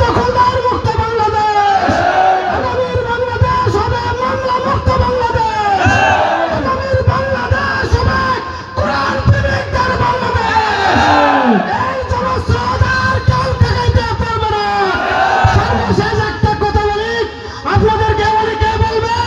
দখলদার মুক্ত বাংলাদেশ, আগামীর বাংলাদেশ হবে মামলা মুক্ত বাংলাদেশ, আগামীর বাংলাদেশ হবে কোরআন প্রেমিকদের বাংলাদেশ। এই জনস্রোতার কাল ঠেকাইতে পারবে না। সর্বশেষ একটা কথা বলি, আপনাদেরকে অনেকে বলবে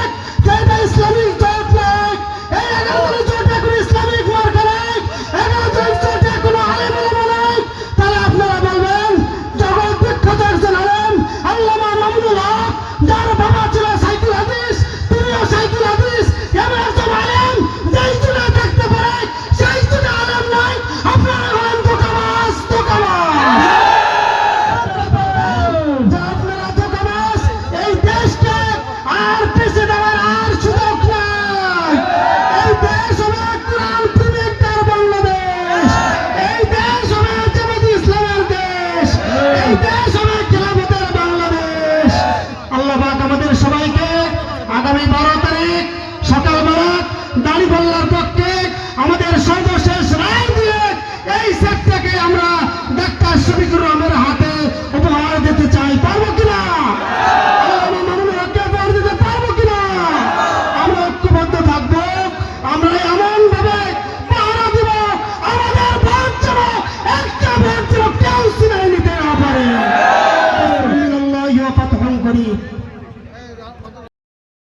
যে এটা ইসলামিক জোট নয়, এই 11 জোটে কোনো ইসলামিক মার্কা নাই, 11 জোটে কোনো আলেম ওলামা নাই। তাহলে আপনারা বলবেন জগৎ বিখ্যাত একজন আলেম আল্লামা মামুনুল হক, যার বাবা ছিল সাইকুল হাদিস, তিনিও সাইকুল হাদিস, এমন একজন আলেম যেই জোটে থাকতে পারে সেই জোটে আলেম নাই। আপনারা বলেন ধোঁকাবাজ, ধোঁকাবাজ। আপনারা ধোঁকাবাজ। এই দেশকে আর পিছিয়ে দেওয়ার আর সুযোগ নাই। এই দেশ হবে কোরআন প্রেমিকদের বাংলাদেশ, এই দেশ হবে জামাতে ইসলামের দেশ, এই দেশ হবে খেলাফতের বাংলাদেশ। আল্লাহ পাক আমাদের সবাইকে আগামী 12 তারিখ সকালবেলা দাঁড়িপাল্লার পক্ষে আমাদের সর্বশেষ রায় দিয়ে এই সেটটাকে আমরা ডাক্তার শফিকুর রহমানের